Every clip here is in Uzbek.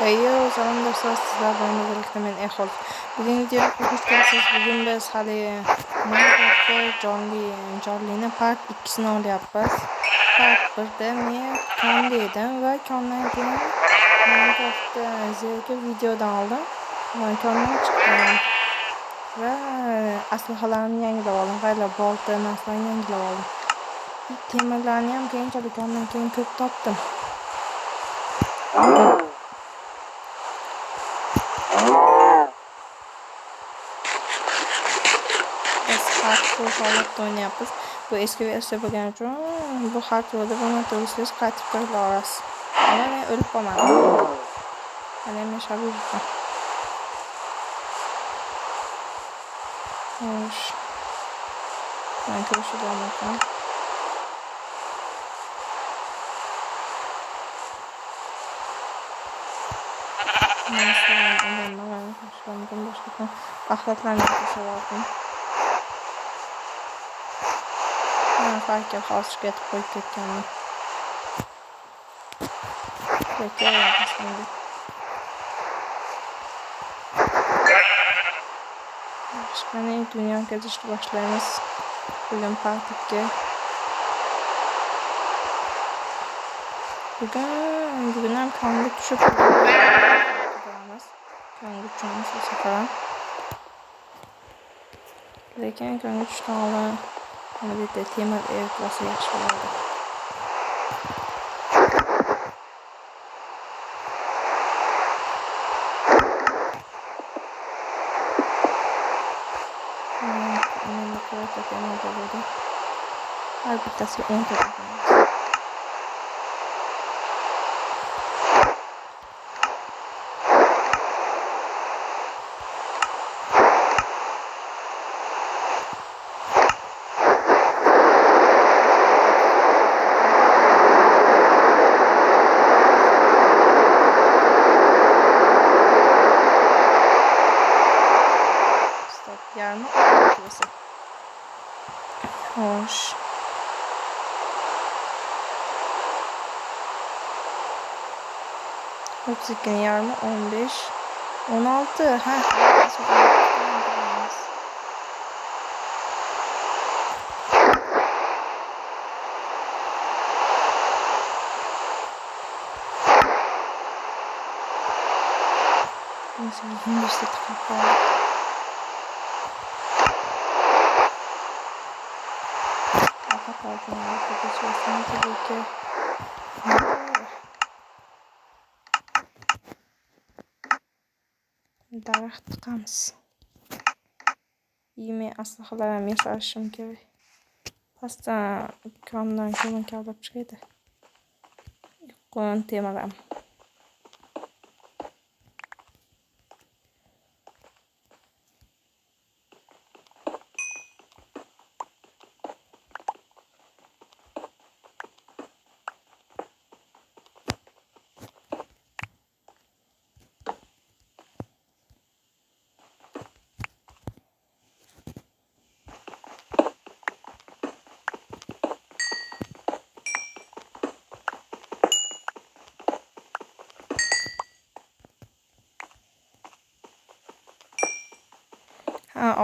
Salom do'stlar, sizlar bilan birgalikda men Ehol. Bugungi videoga xush kelibsiz. Bugun biz hali Minecraft'da jonlini part 2'sini olyapmiz. Part 1'da men Konda edim va Kondan keyin Minecraft'da zerikib videodan oldim. Kondan chiqdim va aslahalarimni yangilab oldim. Qayla bolta narsalarni yangilab oldim. Temirlarni ham keyinchalik Kondan keyin ko'p topdim. Bu holatda o'ynayapmiz. Bu eski versiya bo'lgani uchun bu hardverda bir marta o'lsangiz qaytib kira olasiz. Ammo men o'lib qolmadim. Mana men yashab yuribman. Xo'sh. Men ko'rishib olmayman. Axlatlarni tashlab farkga hozir ketib qo'yib ketganman. Qani dunyo kezishni boshlaymiz. Bugun part 2. Bugun ham konga tushib qolamiz. Konga tushamiz bu safar. Lekin konga tushdan oldin mana bu yerda temir ev bo'lsa yaxshi bo'ladi. Har bittasiga 10 ta qo'yamiz. Yarmi olması. Hoş. Oksijen yarmı 15. 16. Ha. Nasıl bir işte tıklı. Daraxt chiqamiz. Yemək aslahalarim yasashim kerak. Pastdan kondan ko'mak olib chiqadi. Qo'yin temiram.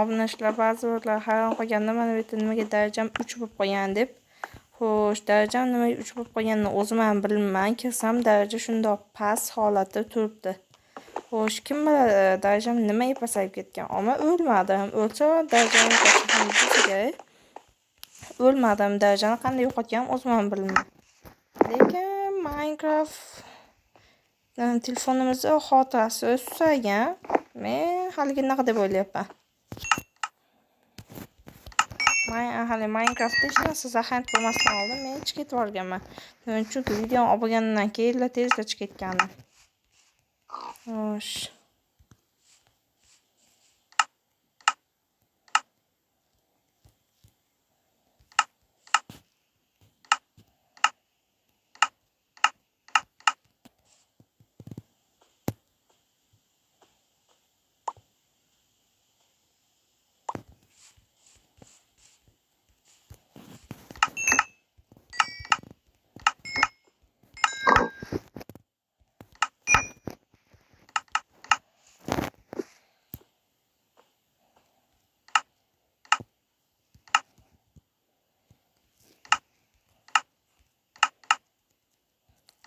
Obunachilar ba'zilar hayron qolganda mana bu yerda nimaga darajam 3 bo'lib qolgan deb. Xo'sh, darajam nimaga 3 bo'lib qolganini o'zim ham bilmayman. Kirsam daraja shundoq past holatda turibdi. Xo'sh, kim biladi darajam nimaga pasayib ketgan? Ammo o'lmadim. O'lsa darajani yo'qotishim o'lmadim. Darajani qanday yo'qotganim o'zim ham bilmayman. Lekin Minecraft telefonimizda xotirasi susaygan. Men haliginnaqa deb o'ylayapman. Minecraftda hech narsa zaxirat bo'lmasdan oldin men chiqib ketib olganman. Chunki videoni olib bo'lgandan keyin tezda chiqib ketgandim. Xo'sh.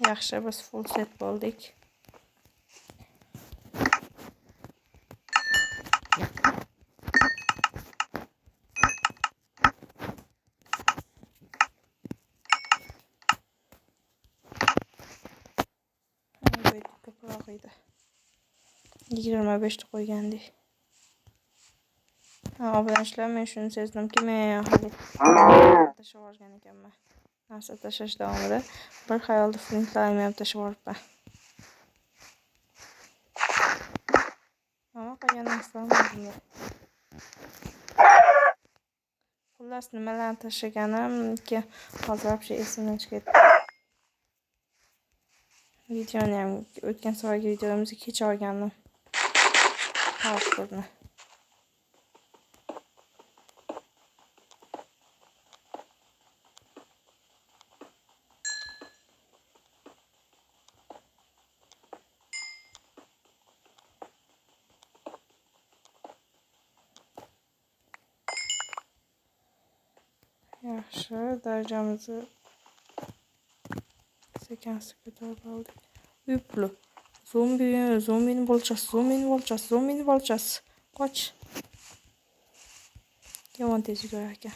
Yaxshi, biz full set bo'ldik. Ko'proq edi. 25 ta qo'ygandik. Obunachilar, men shuni sezdimki, men hali tashlab yuborgan ekanman. Narsa tashlash davomida bir xayolda flintlarni ham tashlab yuboribman. Mana qolgan narsalarni o'zimda. Xullas, nimalarni tashlaganimki, hozir вообще esimdan chiqib ketdi. Videoni ham o'tgan safargi videomizga kecha olgandim. Hozirni. Yaxshi, darajamizni sekansiz ko'tarib oldik. Uyplu. Zombini bo'lchasi. Qoch. Yomon tez yurar ekan.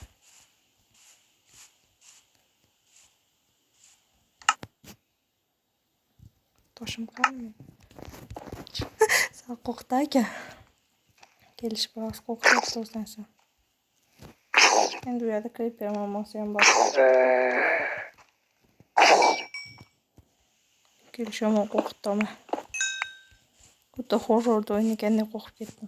Toshim qolmi? Sal qo'rqdi aka. Kelish biroz qo'rqdi to'g'risan. Endi u yerda creeper muammosi ham bor. Kelish yomon qo'rqitdimi? Xuddi horrorda o'ynagandek qo'rqib ketdim.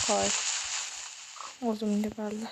Qo'y. O'zimga balli.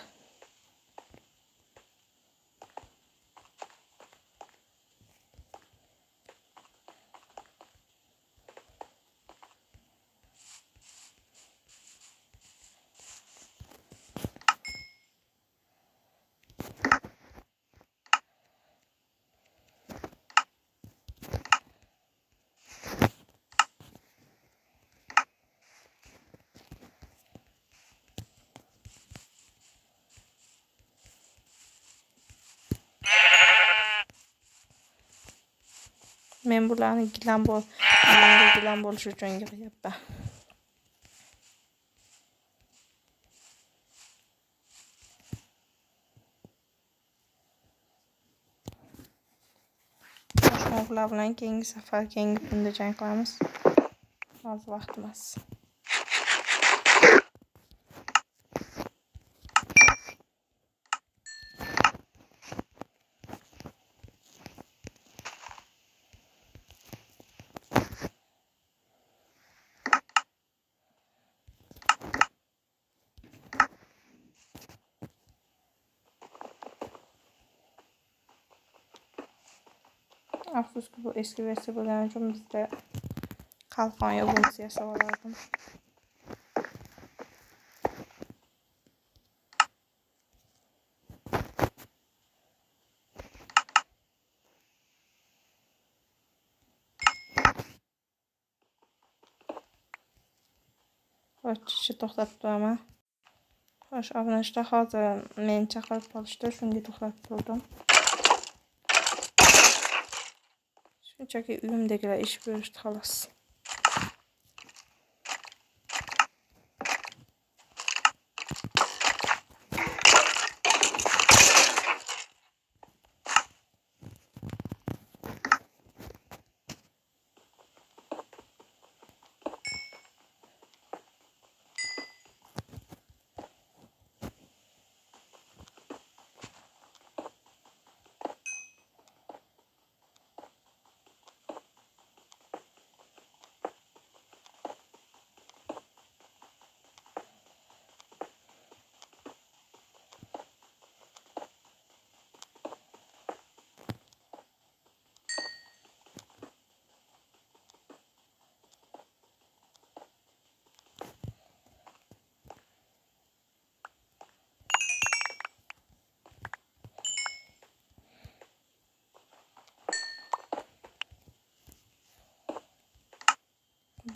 Men bularni gilam bo'lishi uchun yig'yapman. Bular bilan keyingi safar, keyingi kunda jang qilamiz. Hozir vaqt emas. Afsuski bu eski versiya bo'lgani uchun bizda qalqon yog'insi yasab olardim. Ochishni to'xtatib turaman. Xo'sh, obunachilar hozir meni chaqirib qolishdi, shunga to'xtatib turdim. Shunchaki uyimdagilar ish buyurishdi xolos.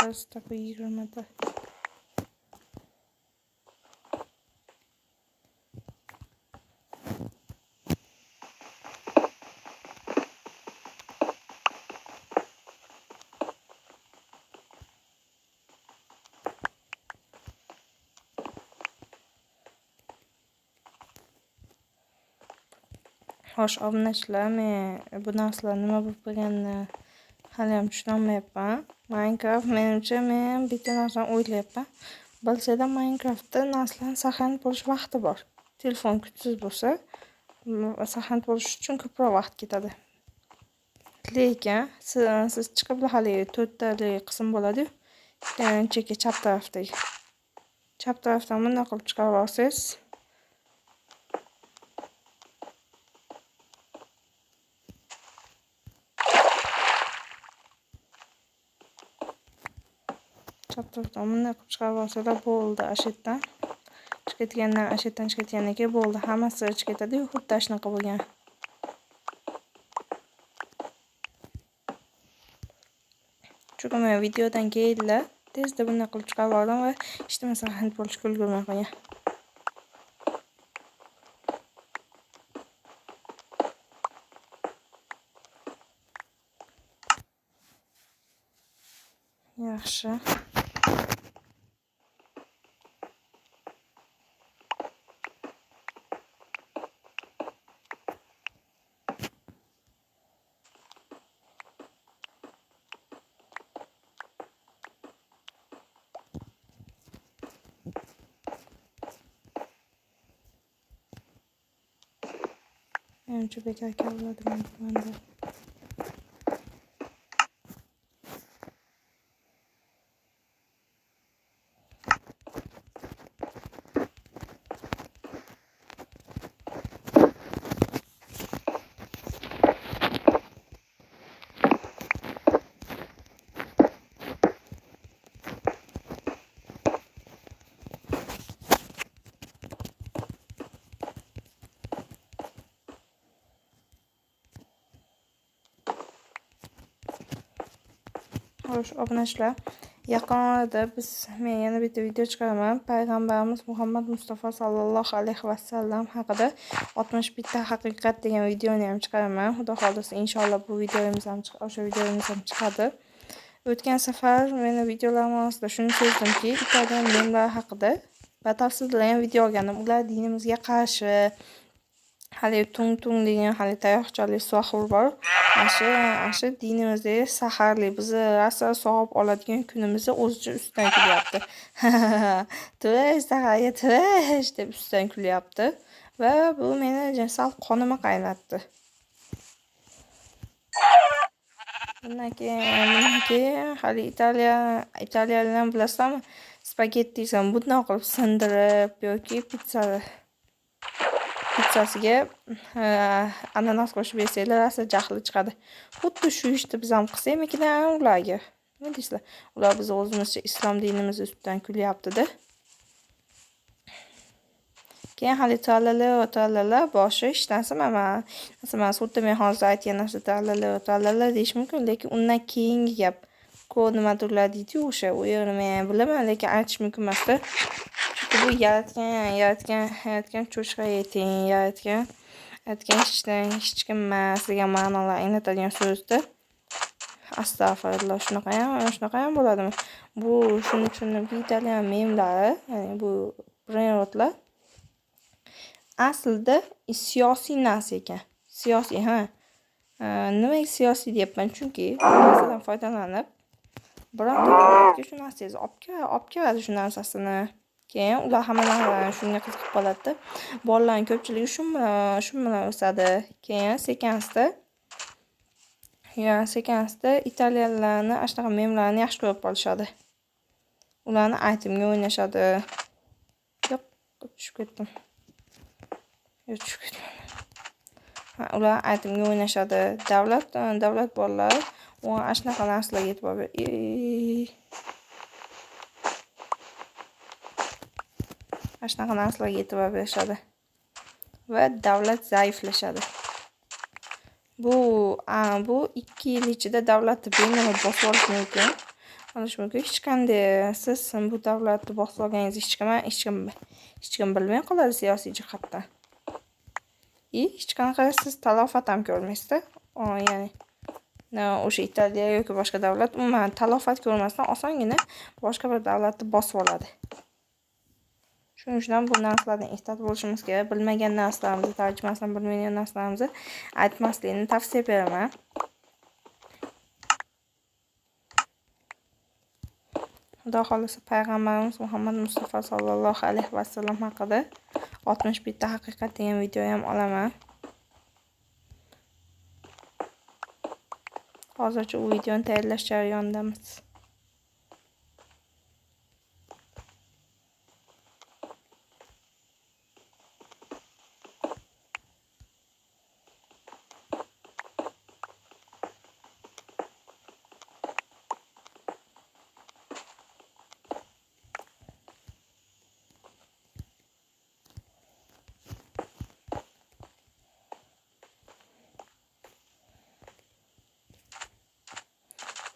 Biz tabii 20'de. Xo'sh, obunachilar, men bu narsalar nima bo'lib qolganini hali ham tushunolmayapman. Minecraft menimcha men bitta narsani o'ylayapman. Bilsada Minecraftda narsalarni saqlanib bo'lish vaqti bor. Telefon kuchsiz bo'lsa, saqlanib bo'lish uchun ko'proq vaqt ketadi. Lekin siz chiqib hali 4 tali qism bo'ladi-yu. Chekka chap tarafdagi. Chap tarafdan bunday qilib chiqarib olsangiz, chap tarafdan bunday qilib chiqarib olsalar bo'ldi. Ashitdan chiqayotgandan keyin bo'ldi. Hammasi chiqib ketadi-yu, xuddi shunaqa bo'lgan. Chunki men videodan keyin tezda bunday qilib chiqarib oldim va hech nima saqlanib bo'lishga ulgurmay qolgan. Yaxshi. Menimcha bekorga bo'ladi menda. Xo'sh, obunachilar, yaqin orada men yana bitta video chiqaraman. Payg'ambarimiz Muhammad Mustafa sallallohu alayhi vasallam haqida 61 ta haqiqat degan videoni ham chiqaraman. Xudo xolisa inshaalloh bu videomiz ham chiqadi. O'tgan safar meni videolarim orasida shuni sezdimki, italyan memlar haqida batafsillangan video olgandim. Ular dinimizga qarshi hali tung degan hali tayoqchalik sohur bor. Asha dinimizdagi saharli bizni rasa sog'ib oladigan kunimizni o'zicha ustidan kulyapti. Turash, saharga turash deb ustidan kulyapti va bu meni sal qonimga qaynatdi. Bundan keyin hali italyanlar bilasizmi? Spagettisini bunday qilib sindirib yoki pizzasiga ananas qo'shib yesanglar rasa jahli chiqadi. Xuddi shu ishni biz ham qilsak ekan ularga. Nima deysizlar? Ular biz o'zimizcha islom dinimiz ustidan kulyapti-da. Keyin hali talala boshi hech narsa emas. Xuddi men hozir aytgan narsa talala deyish mumkin, lekin undan keyingi gap nimadirlar deydi-yu, o'sha u yerni men bilaman, lekin aytish mumkin emas-da. Bu yaratgan cho'chqa yeting, yaratgan hech kim emas degan ma'nolar anglatadigan so'zda. Astag'firulloh, shunaqa ham bo'ladimi? Bu shuning uchun italyan memlari, ya'ni bu brendlar aslida siyosiy narsa ekan. Siyosiy, nimaga siyosiy deyapman? Chunki narsadan foydalanib bironta davlatga shu narsangizni olib keladi shu narsasini. Keyin ular hamma narsani shunga qiziqib qoladi. Bolalarning ko'pchiligi shu bilan o'sadi. Keyin sekin-asta italyanlarni ashtaqa memlarni yaxshi ko'rib qolishadi. Ularni aytimga o'ynashadi. Yo'q, tushib ketdim. Ular aytimga o'ynashadi. Davlat bolalar u ashtaqa narsalarga e'tibor berishadi va davlat zaiflashadi. Bu 2 yil ichida davlatni bemalol bosib olish mumkin. Hech qanday siz bu davlatni bosib olganingizni hech kim bilmay qoladi siyosiy jihatdan. Hech qanaqa siz talofat ham ko'rmaysiz-da. Ya'ni o'sha Italiya yoki boshqa davlat umuman talofat ko'rmasdan osongina boshqa bir davlatni bosib oladi. Shuning uchun bu narsalardan ehtiyot bo'lishimiz kerak. Bilmagan narsalarimizni, tarjimasini bilmagan narsalarimizni aytmaslikni tavsiya beraman. Xudo xolisa payg'ambarimiz Muhammad Mustafa sallallohu alayhi vasallam haqida 61 ta haqiqat degan video ham olaman. Hozircha u videoni tayyorlash jarayonidamiz.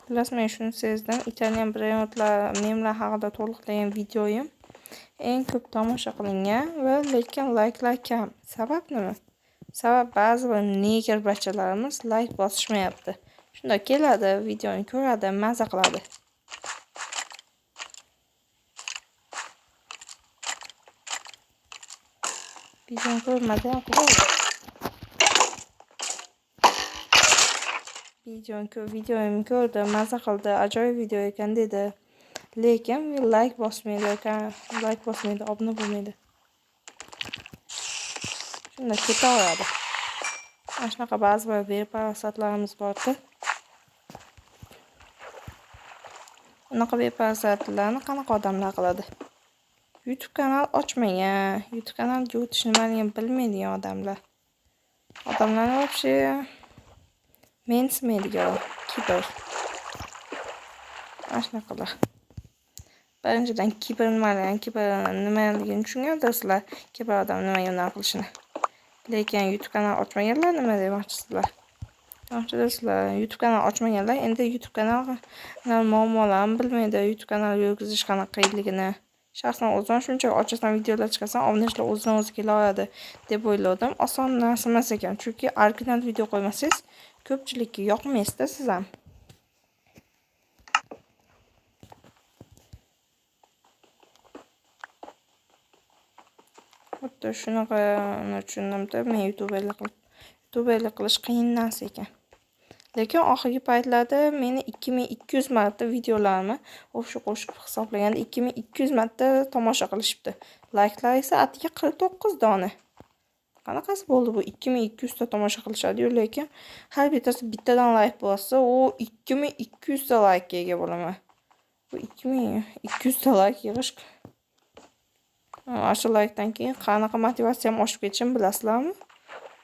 Xullas, men shuni sezdim. Italyan brendlar memlar haqida to'liqlagan videoyim eng ko'p tomosha qilingan va lekin layklar kam. Sabab nima? Sabab ba'zi bir neger bachalarimiz layk bosishmayapti. Shunda keladi, videoni ko'radi, maza qiladi. Videoni ko'rmadi ham qiladi. Videoyimni ko'rdi, maza qildi, ajoyib video ekan dedi. Lekin like bosmaydi, obuna bo'lmaydi. Shunda ketaveradi. Mana shunaqa ba'zi bir beparasatlarimiz bor-ku. Unaqa beparasatlarni qanaqa odamlar qiladi? YouTube kanal ochmagan, YouTube kanalga o'tish nimaligini bilmaydigan odamlar. Odamlarni вообще mensimaydigan kibr. Mana shunaqalar. Birinchidan kibr nimaligini tushungandirsizlar. Kibr odam nima qilishini. Lekin YouTube kanal ochmaganlar nima demoqchisizlar? YouTube kanal ochmaganlar endi YouTube kanal muammolarini bilmaydi. YouTube kanal yurgizish qanaqa qiyinligini. Shaxsan o'zim shuncha ochasan videolar chiqarsam, obunachilar o'zidan o'zi kelaveradi deb o'yladim. Oson narsa emas ekan. Chunki original video qo'ymasangiz, ko'pchilikka yoqmaysiz-da siz ham. Xuddi shunaqani tushundimda, men YouTuberlik qilish qiyin narsa ekan. Lekin oxirgi paytlarda meni 2200 marta videolarimni o'sha qo'shib hisoblaganda 2200 marta tomosha qilishibdi. Like'lar esa atiga 49 dona. Qanaqasi bo'ldi bu 2200 ta tomosha qilishadi-yu, lekin har bittasi bittadan like bo'lsa, u 2200 ta like ega bo'laman. Bu 2200 ta like yig'ish. O'sha like'dan keyin qanaqa motivatsiyam oshib ketishini bilasizlarmi?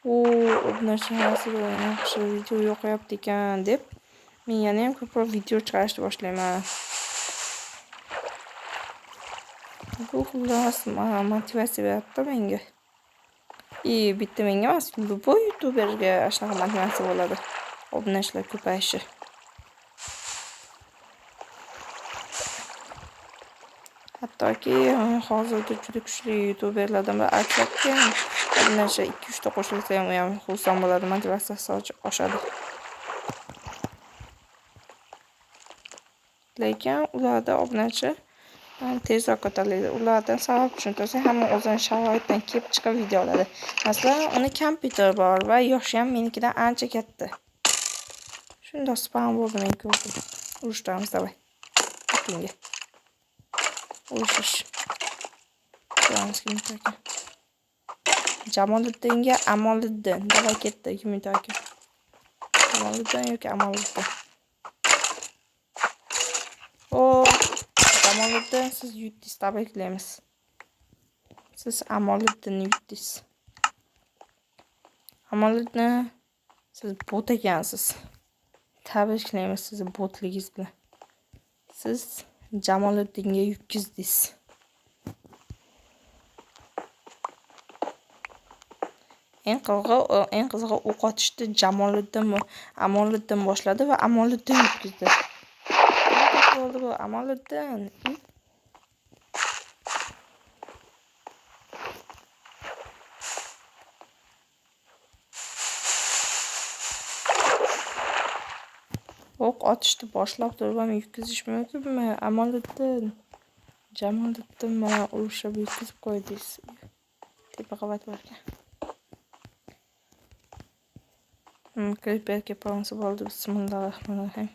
Obunachi yaxshi video yo'qyapti ekan deb men yana ham ko'proq video chiqarishni boshlayman. Bu xullas motivatsiya beradi menga. Bitta menga emas, bu YouTuberga shunaqa motivatsiya bo'ladi. Obunachilar ko'payishi. Hattoki hozirda juda kuchli YouTuberlardan biri aytibdi, obunachi 2-3 ta qo'shilsa ham xursand bo'ladi, motivatsiyasi oshadi. Lekin ularda obunachi tezroq ko'tariladi. Ulardan sabab tushuntirsa, hamma o'zining sharoitidan kelib chiqib video oladi. Masalan, uni kompyuteri bor va yoshi ham menikidan ancha katta. Shunda spam bo'ldi men ko'rdim. Urushamiz davay. Bunga. Urushish. Ko'ramiz kim ekan. Jamoliddinga Amoliddin. Davay ketdi kim ekan. Jamoliddin yoki Amoliddin. Amoliddin, siz yutdingiz, tabriklaymiz. Siz Amoliddinni yutdingiz. Amoliddin, siz bot ekansiz. Tabriklaymiz sizni botligingiz bilan. Siz Jamoliddinga yutkizdingiz. Eng qizig'i o'q otishni Amoliddin boshladi va Amoliddin yutkizdi. Bo'ldi bu Amoliddin. O'q otishni boshlab turib ham yutkizish mumkinmi? Amoliddin. Jamoliddin mana urushib yetkazib qo'ydingiz tepa qavatlarga. Kliperga pronsi bo'ldi. Bismillahirrohmanirrohim.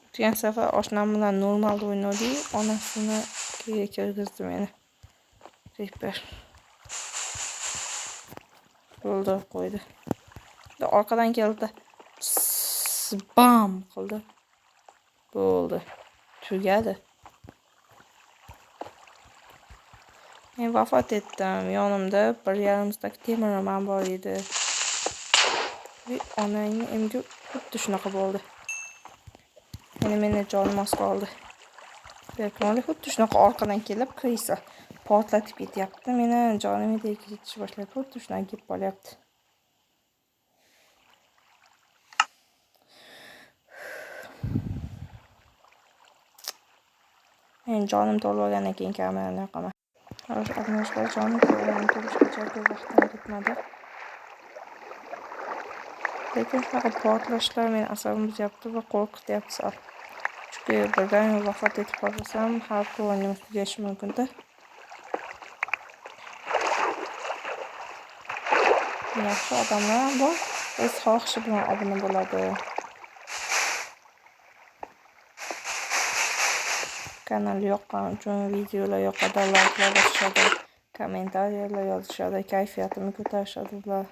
O'tgan safar oshnam bilan normal o'ynadik. Onasini keyin kirgizdi meni. Kliper. Bo'ldi qo'ydi. Orqadan keldi. Bam qildi. Bo'ldi. Tugadi. Men vafot etdim. Yonimda 1,5 stak temir bor edi. Onangni emgi xuddi shunaqa bo'ldi. Meni jonim os qoldi. Berkmoli xuddi shunaqa orqadan kelib kirisa portlatib ketyapti. Meni jonimga tegib ketish boshladi. Xuddi shunaqa kelib qolyapti. Men jonim to'lgandan keyin kamerani yoqaman. Xo'sh, abonashlar jonim to'lishgacha ko'p vaqtim ketmadi. Lekin shunaqa portlashlar meni asabimni buzyapti va qo'rqityapti sal. Chunki birdan vafot etib qolsam, har bir o'yinimiz tugashi mumkin-da. Yaxshi odamlar ham bor, o'z xohishi bilan obuna bo'ladi. Kanal yoqqan uchun videolar yoqadi, like'lar bosishadi, kommentariyalar yozishadi, kayfiyatimni ko'tarishadi ular.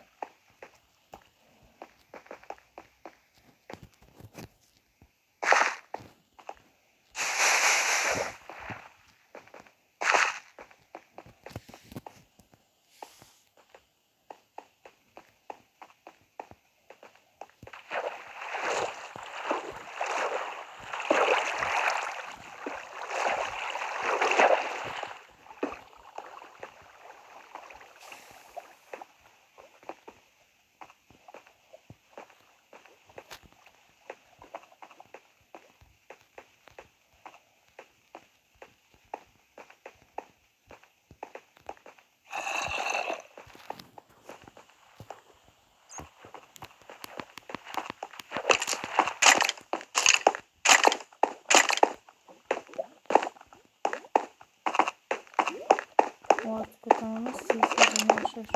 Artık kotamamız sizlerden yaşar.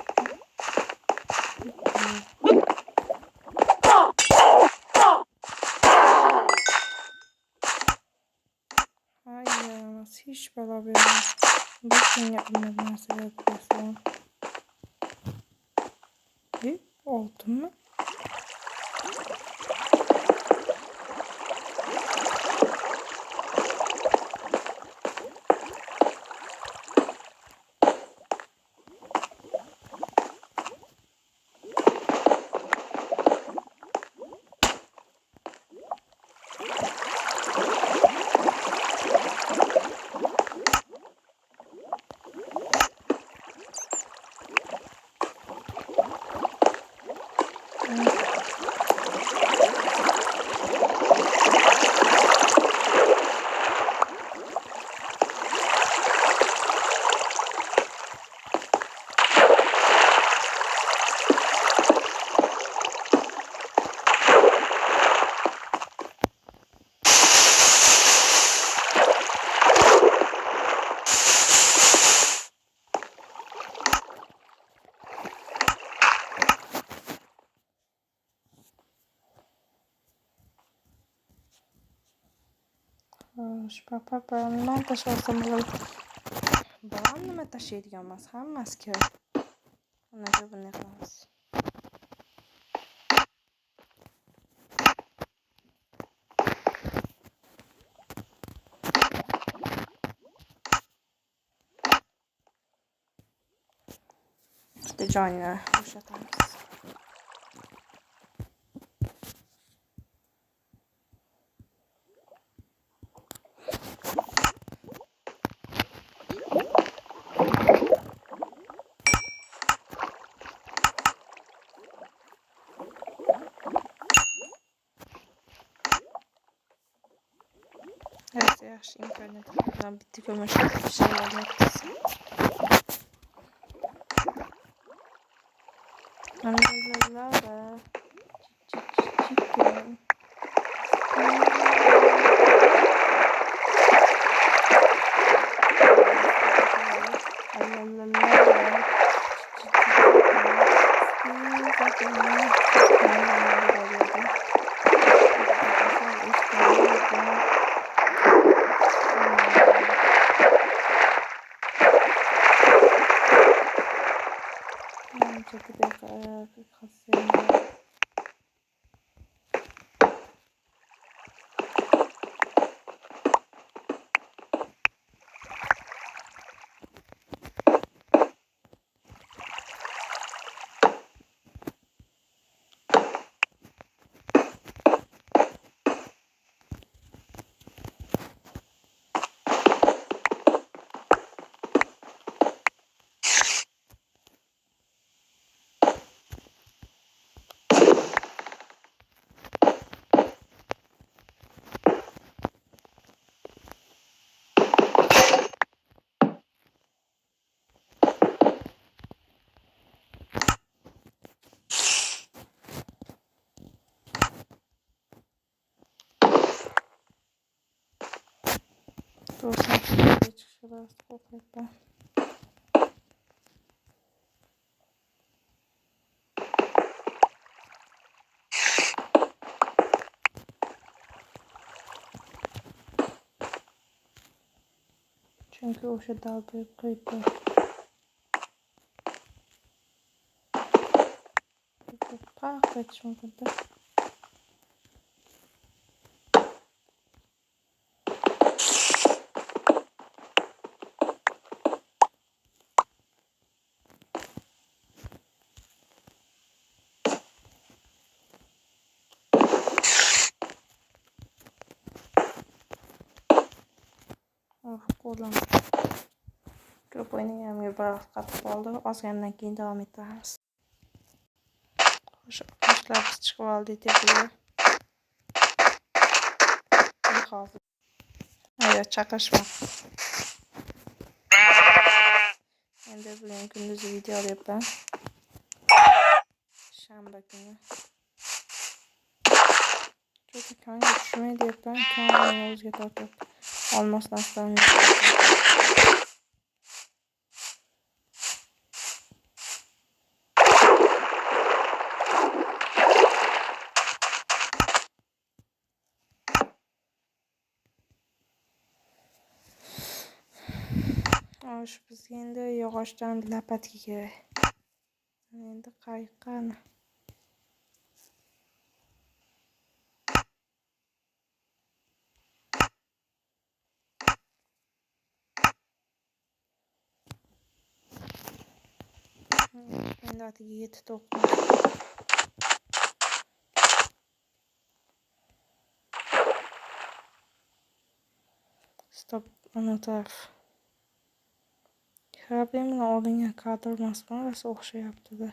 Hayır, hiç beraber bir şey yapmadım mesela yapıyorsun. Oldu mu? Papa, nima tashlashim bo'ladi? Biron nima tashlaydigan emas, hammasi kerak. Unaqa bunday qilamiz. Bitta joyni bo'shatamiz. Evet, yaxshi imkoniyat bilan bitta ko'mashga bir şeylarni yaptık. Chicken. Çünkü o'sha dalbib qo'yibdi. Paq etish mumkin-da. Qo'lim ko'p o'ynaganimga biroz qattiq qoldi. Ozgandan keyin davom etamiz. O'sha qo'shlarimiz chiqib oldi tepaga. Hozir. Ayo chaqirishma. Endi bugun kunduzi video olyapman. Shanba kuni. Chunki kanga tushmaydi deyapman. Kanga meni o'ziga tortyapti. Olmos narsalarni shu bizga endi yog'ochdan lapatka kerak. Endi qayiqqani. Endi atiga yetib to'qqiz. Stop, ana taraf. Karabin bilan olingan kadr emasmi? O'xshayapti-da.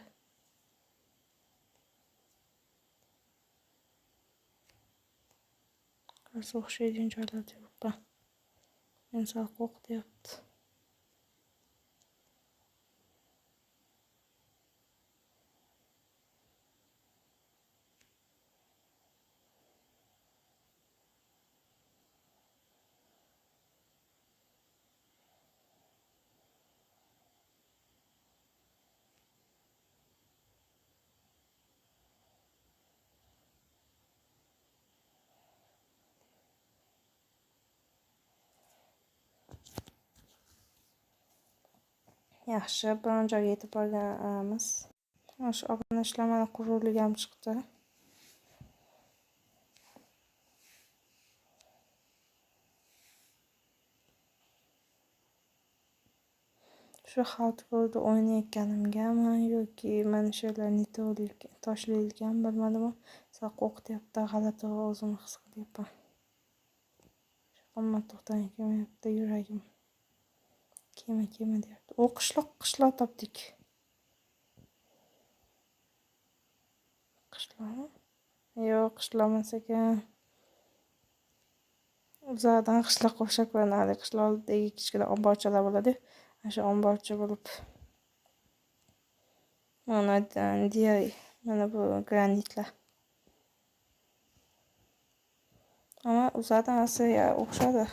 Qarasa o'xshaydigan joylarda yuribman. Men sal qo'rqityapti. Yaxshi, biron joyga yetib borganmiz. Shu obunachilar mana quruqlik ham chiqdi. Shu hardkorda o'ynayotganimgami yoki mana shu yerlarni toshlayotgan bilmadim. Sal qo'rqityapti, g'alati o'zimni his qilyapman. Hamma to'xtamay kelmayapti, yuragim. Kema deyapti. O qishloq topdik. Qishloqmi? Yo'q, qishloq emas ekan. Uzoqdan qishloqqa o'xshab ko'rinadi. Qishloqdagi kichkina omborchalar bo'ladi. O'sha omborcha bo'lib. Mana bu granitlar. Ama uzoqdan Asiya o'xshadi.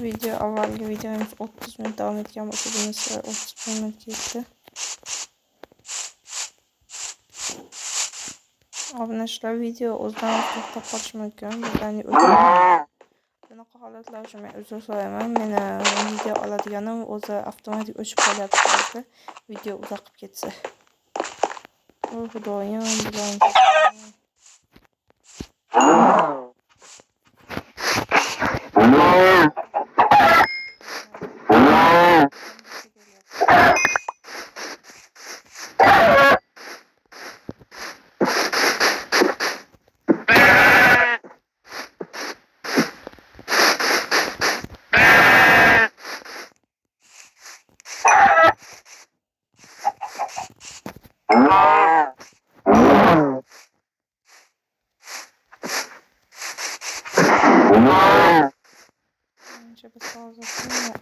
Video avvalgi videomiz 30 minut davom etgan bo'lsa, bunisi 30 minut ketdi. Obunachilar video o'zidan to'xtab qolishi mumkin. Bunaqa holatlar uchun men uzr so'rayman. Meni video oladiganim o'zi avtomatik o'chib qolyapti. Video uzoqib ketsa. Voy xudoyim, bilan. Żeby to zaczynać,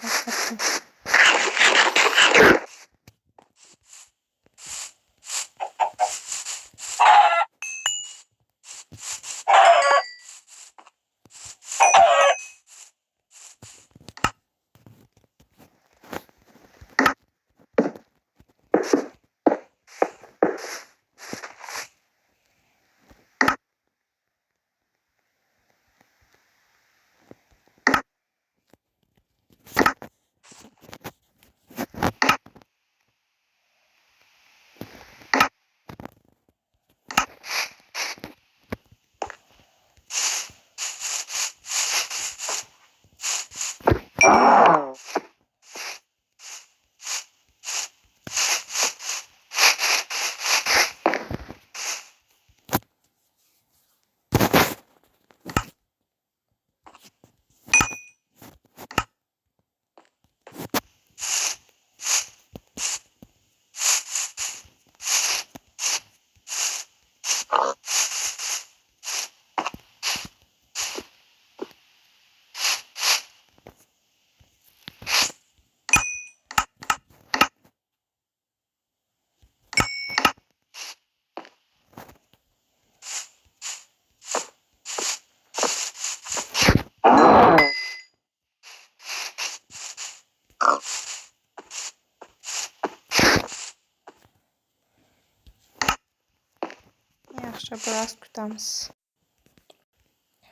yaxshi biroz kutamiz.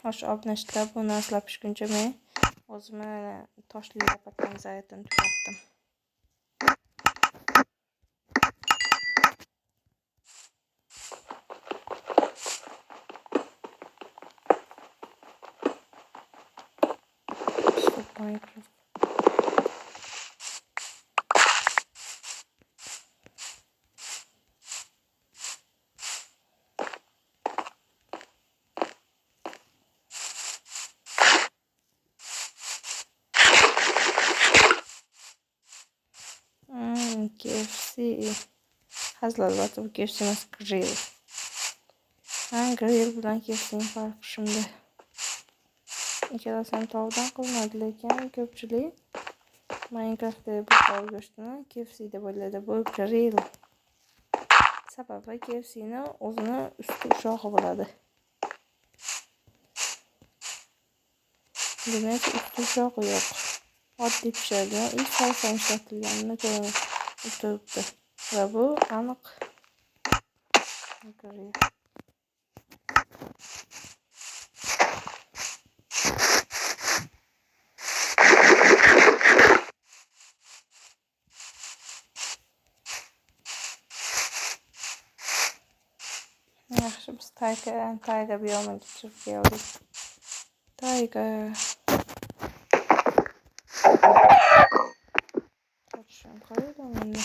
Xo'sh, obunachilar, bu narsalar pishguncha men o'zimni toshli lapatdan zaryadini tugatdim. KFC hazır albatta, bu KFC emas, grill. Grill bilan KFC'ning farqi shunda. Ikkalasi ham tovuqdan qilinadi, lekin ko'pchilik Minecraft'da bu tovuq go'shtini KFC deb o'ylaydi. Bu grill. Sababi KFC'ning o'zini usti ushog'i bo'ladi. Demak, usti ushog'i yo'q. Oddiy pishadigan ilk sovsan ishlatilganini ko'rib turibdi. Va bu aniq. Gri. Yaxshi, biz tayga biyomga kirib keldik. Tayga. Qochishim qayerda endi?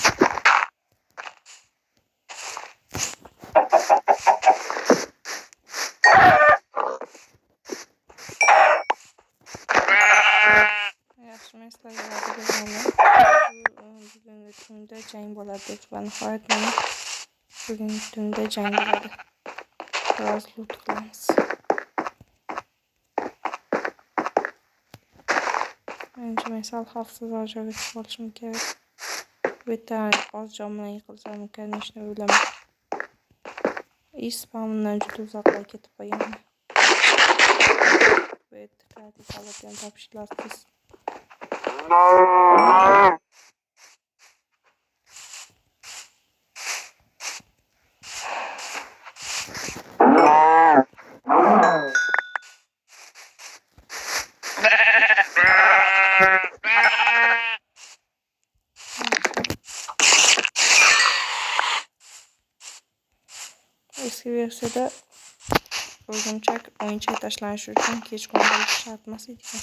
Yaxshi, men sizlarga va'da beraman. Bugungi tunda jang bo'ladi va nihoyat mana bugungi tunda jang bo'ladi. Biroz loot qilamiz. Menimcha men sal xavfsizroq joyga tushib olishim kerak. Bu yerda oz jon bilan yiqilsam, конечно, o'laman. Spamdan juda uzoqqa ketib qolganman. Bu yerda kreativ holatni topish lozim. Eski versiyada o'rgimchak o'yinchoq tashlanishi uchun kechqurun bo'lishi shart emas ekan.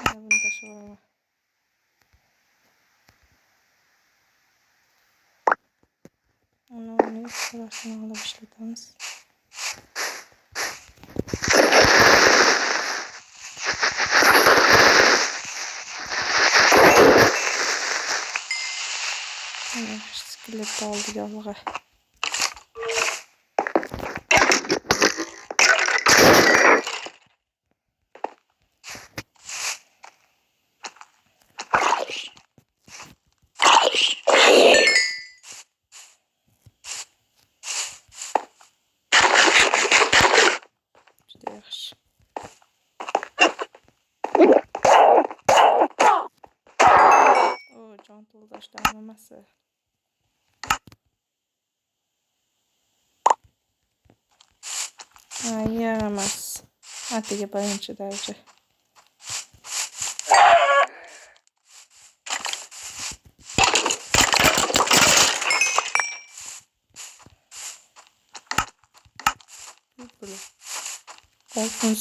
Bunu tashlab uni kurasini olib ishlatamiz. Skelet oldi yolg'a. Juda yaxshi. Jon to'ldirishdan nimasi? Yaramas. Atigi birinchi daraja. Oltin